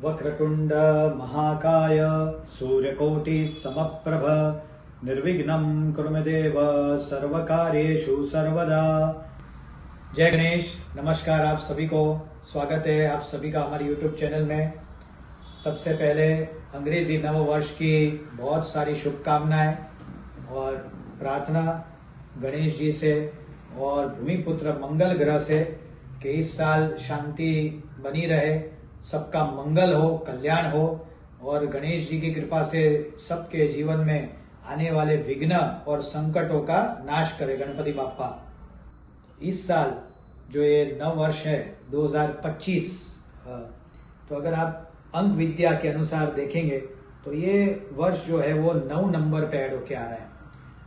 वक्रतुंड महाकाय सूर्यकोटि समप्रभ निर्विघ्नं कुरु मे देव सर्वकार्येषु सर्वदा। जय गणेश। नमस्कार आप सभी को, स्वागत है आप सभी का हमारे YouTube चैनल में। सबसे पहले अंग्रेजी नव वर्ष की बहुत सारी शुभकामनाएं और प्रार्थना गणेश जी से और भूमिपुत्र मंगल ग्रह से कि इस साल शांति बनी रहे, सबका मंगल हो, कल्याण हो और गणेश जी की कृपा से सबके जीवन में आने वाले विघ्न और संकटों का नाश करे गणपति बाप्पा। इस साल जो ये नव वर्ष है 2025, तो अगर आप अंक विद्या के अनुसार देखेंगे तो ये वर्ष जो है वो 9 नंबर पे ऐड होके आ रहा है।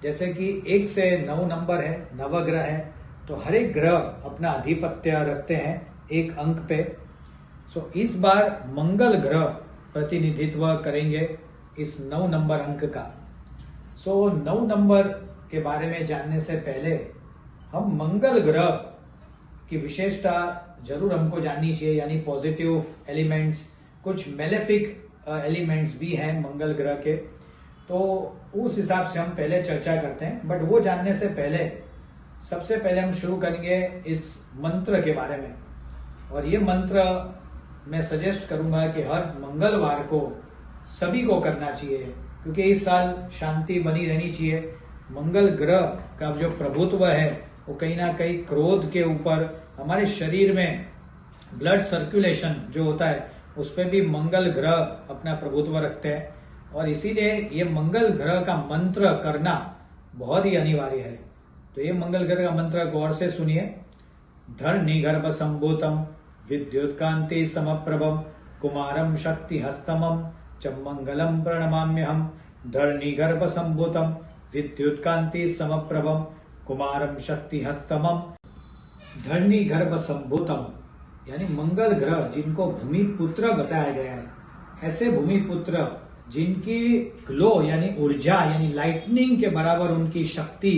जैसे कि 1 से 9 नंबर है, नवग्रह है, तो हर एक ग्रह अपना अधिपत्य रखते हैं एक अंक पे। सो इस बार मंगल ग्रह प्रतिनिधित्व करेंगे इस 9 नंबर अंक का। सो 9 नंबर के बारे में जानने से पहले हम मंगल ग्रह की विशेषता जरूर हमको जाननी चाहिए, यानी पॉजिटिव एलिमेंट्स, कुछ मेलेफिक एलिमेंट्स भी हैं मंगल ग्रह के, तो उस हिसाब से हम पहले चर्चा करते हैं। बट वो जानने से पहले सबसे पहले हम शुरू करेंगे इस मंत्र के बारे में। और ये मंत्र मैं सजेस्ट करूंगा कि हर मंगलवार को सभी को करना चाहिए, क्योंकि इस साल शांति बनी रहनी चाहिए। मंगल ग्रह का जो प्रभुत्व है वो कहीं ना कहीं क्रोध के ऊपर, हमारे शरीर में ब्लड सर्कुलेशन जो होता है उस पर भी मंगल ग्रह अपना प्रभुत्व रखते हैं। और इसीलिए ये मंगल ग्रह का मंत्र करना बहुत ही अनिवार्य है। तो ये मंगल ग्रह का मंत्र गौर से सुनिए। धरणी गर्भ संभूतम विद्युत कांति समप्रभम कुमारम शक्ति हस्तमम च मंगलम प्रणमाम्यहम। धरणी गर्भ संभूतम विद्युत कांति समप्रभम कुमारम शक्ति हस्तमम। धरणी गर्भ संभूतम यानी मंगल ग्रह जिनको भूमिपुत्र बताया गया है, ऐसे भूमिपुत्र जिनकी ग्लो यानी ऊर्जा यानी लाइटनिंग के बराबर उनकी शक्ति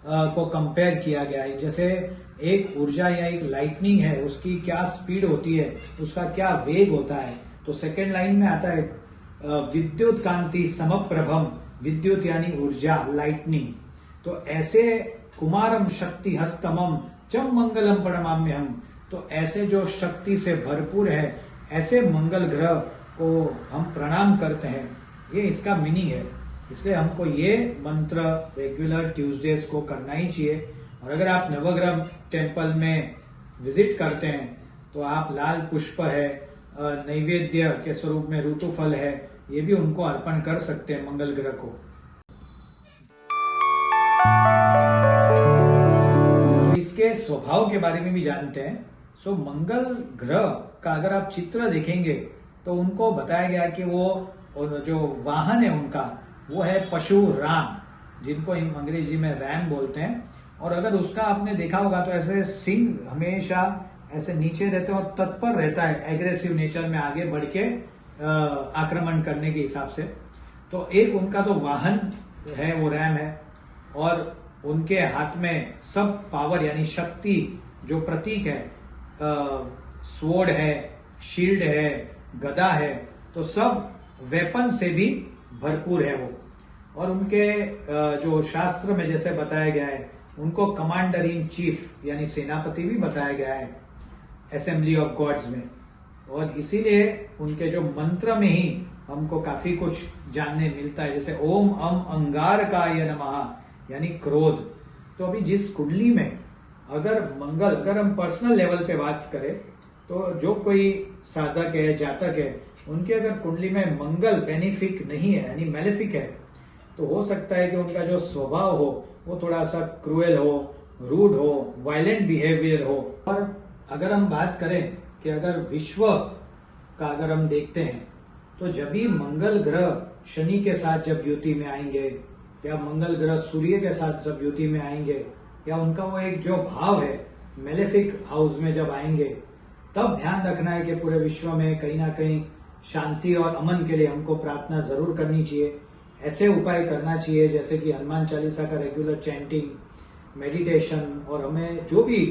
को कंपेयर किया गया है। जैसे एक ऊर्जा या एक लाइटनिंग है, उसकी क्या स्पीड होती है, उसका क्या वेग होता है। तो सेकेंड लाइन में आता है विद्युत कांति समप्रभम, विद्युत यानी ऊर्जा, लाइटनिंग। तो ऐसे कुमारम शक्ति हस्तमम चम मंगलम प्रणमाम्यहम, तो ऐसे जो शक्ति से भरपूर है, ऐसे मंगल ग्रह को हम प्रणाम करते हैं। ये इसका मीनिंग है। इसलिए हमको ये मंत्र रेगुलर ट्यूसडेज को करना ही चाहिए। और अगर आप नवग्रह टेम्पल में विजिट करते हैं तो आप लाल पुष्प है, नैवेद्य के स्वरूप में ऋतुफल है, ये भी उनको अर्पण कर सकते हैं मंगल ग्रह को। इसके स्वभाव के बारे में भी जानते हैं। सो मंगल ग्रह का अगर आप चित्र देखेंगे तो उनको बताया गया कि वो जो वाहन है उनका वो है पशु राम, जिनको अंग्रेजी में रैम बोलते हैं। और अगर उसका आपने देखा होगा तो ऐसे सिंह हमेशा ऐसे नीचे रहते हैं और तत्पर रहता है, एग्रेसिव नेचर में आगे बढ़ के आक्रमण करने के हिसाब से। तो एक उनका तो वाहन है वो रैम है, और उनके हाथ में सब पावर यानी शक्ति जो प्रतीक है, स्वॉर्ड है, शील्ड है, गदा है, तो सब वेपन से भी भरपूर है वो। और उनके जो शास्त्र में जैसे बताया गया है, उनको कमांडर इन चीफ यानी सेनापति भी बताया गया है असेंबली ऑफ गॉड्स में। और इसीलिए उनके जो मंत्र में ही हमको काफी कुछ जानने मिलता है, जैसे ओम अम अंगारकाय नमः यानी क्रोध। तो अभी जिस कुंडली में अगर हम पर्सनल लेवल पे बात करें तो जो कोई साधक है, जातक है, उनके अगर कुंडली में मंगल बेनिफिक नहीं है यानी मेलेफिक है, तो हो सकता है कि उनका जो स्वभाव हो वो थोड़ा सा क्रूएल हो, रूड हो, वायलेंट बिहेवियर हो। और अगर हम बात करें कि अगर विश्व का अगर हम देखते हैं तो जब भी मंगल ग्रह शनि के साथ जब युति में आएंगे, या मंगल ग्रह सूर्य के साथ जब युति में आएंगे, या उनका वो एक जो भाव है मेलेफिक हाउस में जब आएंगे, तब ध्यान रखना है कि पूरे विश्व में कहीं ना कहीं शांति और अमन के लिए हमको प्रार्थना जरूर करनी चाहिए। ऐसे उपाय करना चाहिए जैसे कि हनुमान चालीसा का रेगुलर चैंटिंग, मेडिटेशन, और हमें जो भी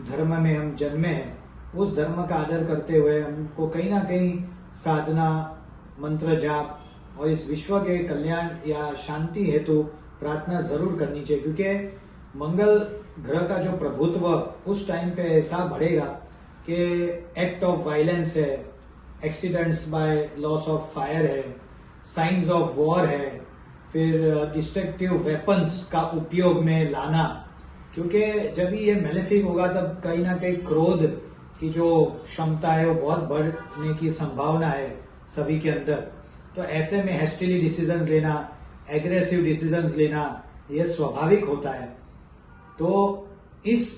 धर्म में हम जन्मे हैं उस धर्म का आदर करते हुए हमको कहीं ना कहीं साधना, मंत्र जाप और इस विश्व के कल्याण या शांति हेतु प्रार्थना जरूर करनी चाहिए, क्योंकि मंगल ग्रह का जो प्रभुत्व उस टाइम पे ऐसा बढ़ेगा कि एक्ट ऑफ वायलेंस है, accidents by loss of fire है, साइंस ऑफ वॉर है, फिर डिस्ट्रक्टिव वेपन्स का उपयोग में लाना, क्योंकि जब ये मेलेफिक होगा तब कहीं ना कहीं क्रोध की जो क्षमता है वो बहुत बढ़ने की संभावना है सभी के अंदर। तो ऐसे में हेस्टिली डिसीजंस लेना, एग्रेसिव डिसीजंस लेना ये स्वाभाविक होता है। तो इस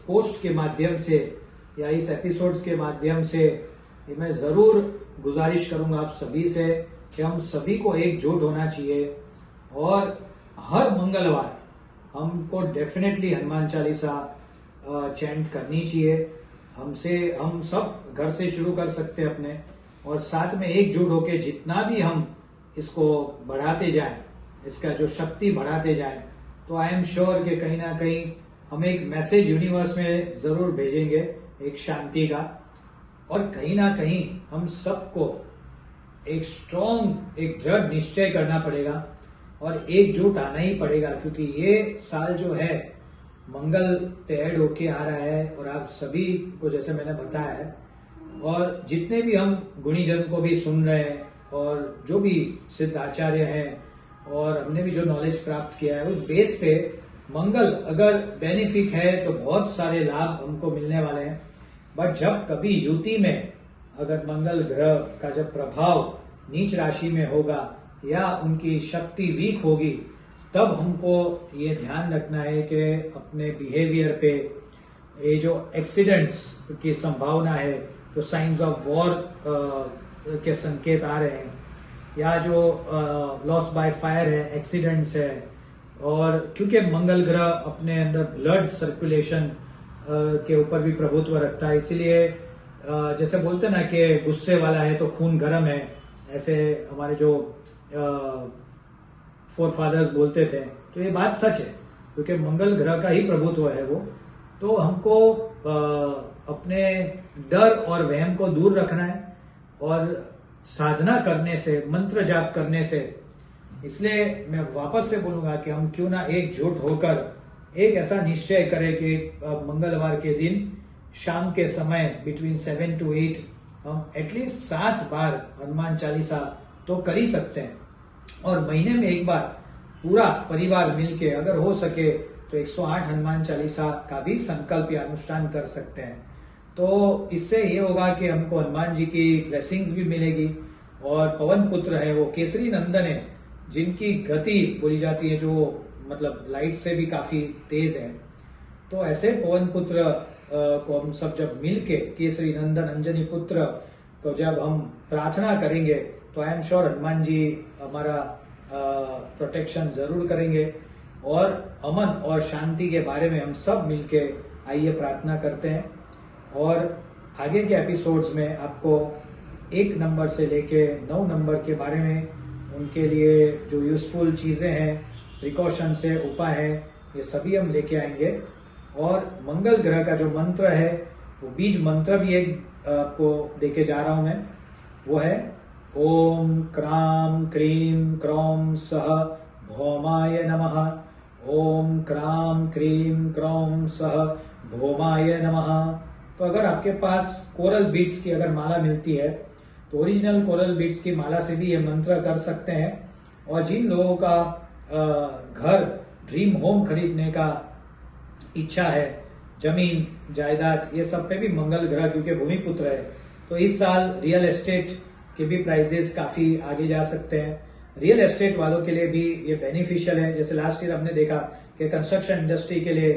पोस्ट के माध्यम से या इस एपिसोड्स के माध्यम से मैं जरूर गुजारिश करूंगा आप सभी से कि हम सभी को एकजुट होना चाहिए और हर मंगलवार हमको डेफिनेटली हनुमान चालीसा चैंट करनी चाहिए। हम सब घर से शुरू कर सकते हैं अपने, और साथ में एकजुट होकर जितना भी हम इसको बढ़ाते जाएं, इसका जो शक्ति बढ़ाते जाएं, तो आई एम श्योर कि कहीं ना कहीं हम एक मैसेज यूनिवर्स में जरूर भेजेंगे, एक शांति का। और कहीं ना कहीं हम सबको एक स्ट्रॉन्ग, एक दृढ़ निश्चय करना पड़ेगा और एकजुट आना ही पड़ेगा, क्योंकि ये साल जो है मंगल पे ऐड होके आ रहा है और आप सभी को जैसे मैंने बताया है, और जितने भी हम गुणीजन को भी सुन रहे हैं और जो भी सिद्ध आचार्य हैं और हमने भी जो नॉलेज प्राप्त किया है, उस बेस पे मंगल अगर बेनिफिक है तो बहुत सारे लाभ हमको मिलने वाले हैं। बट जब कभी युति में अगर मंगल ग्रह का जब प्रभाव नीच राशि में होगा या उनकी शक्ति वीक होगी, तब हमको ये ध्यान रखना है कि अपने बिहेवियर पे ये जो एक्सीडेंट्स की संभावना है, जो साइंस ऑफ वॉर के संकेत आ रहे हैं, या जो लॉस बाय फायर है, एक्सीडेंट्स है, और क्योंकि मंगल ग्रह अपने अंदर ब्लड सर्कुलेशन के ऊपर भी प्रभुत्व रखता है, इसीलिए जैसे बोलते हैं ना कि गुस्से वाला है तो खून गर्म है, ऐसे हमारे जो फोर फादर्स बोलते थे, तो ये बात सच है, क्योंकि मंगल ग्रह का ही प्रभुत्व है वो। तो हमको अपने डर और वहम को दूर रखना है और साधना करने से, मंत्र जाप करने से। इसलिए मैं वापस से बोलूंगा कि हम क्यों ना एकजुट होकर एक ऐसा निश्चय करें कि मंगलवार के दिन शाम के समय बिटवीन 7 to 8 हम एटलीस्ट 7 बार हनुमान चालीसा तो कर ही सकते हैं, और महीने में एक बार पूरा परिवार मिलके अगर हो सके तो 108 हनुमान चालीसा का भी संकल्प या अनुष्ठान कर सकते हैं। तो इससे ये होगा कि हमको हनुमान जी की ब्लेसिंग्स भी मिलेगी, और पवन पुत्र है वो केसरी नंदन है, जिनकी गति बोली जाती है जो मतलब लाइट से भी काफी तेज है। तो ऐसे पवन पुत्र को हम सब जब मिलके केसरी नंदन अंजनी पुत्र को जब हम प्रार्थना करेंगे, तो I am sure Hanuman ji हमारा प्रोटेक्शन जरूर करेंगे, और अमन और शांति के बारे में हम सब मिलके आइए प्रार्थना करते हैं। और आगे के एपिसोड्स में आपको 1 नंबर से लेके 9 नंबर के बारे में, उनके लिए जो यूजफुल चीजें हैं, प्रिकॉशंस है, उपाय है, ये सभी हम लेके आएंगे। और मंगल ग्रह का जो मंत्र है, वो बीज मंत्र भी एक आपको देके जा रहा हूं मैं, वो है ओम क्राम क्रीम क्रौम सह भौमाय नमः। ओम क्राम क्रीम क्रौम सह भौमाय नमः। तो अगर आपके पास कोरल बीड्स की अगर माला मिलती है, तो ओरिजिनल कोरल बीड्स की माला से भी ये मंत्र कर सकते हैं। और जिन लोगों का घर, ड्रीम होम खरीदने का इच्छा है, जमीन जायदाद, ये सब पे भी मंगल ग्रह क्योंकि भूमि पुत्र है, तो इस साल रियल एस्टेट के भी प्राइजेस काफी आगे जा सकते हैं। रियल एस्टेट वालों के लिए भी ये बेनिफिशियल है। जैसे लास्ट ईयर हमने देखा कि कंस्ट्रक्शन इंडस्ट्री के लिए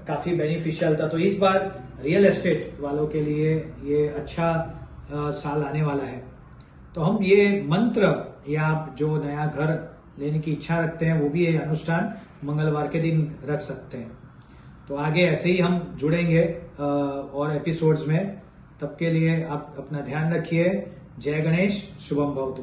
काफी बेनिफिशियल था, तो इस बार रियल एस्टेट वालों के लिए ये अच्छा साल आने वाला है। तो हम ये मंत्र या आप जो नया घर लेने की इच्छा रखते हैं, वो भी ये अनुष्ठान मंगलवार के दिन रख सकते हैं। तो आगे ऐसे ही हम जुड़ेंगे और एपिसोड्स में। तब के लिए आप अपना ध्यान रखिए। जय गणेश, शुभम भवतु।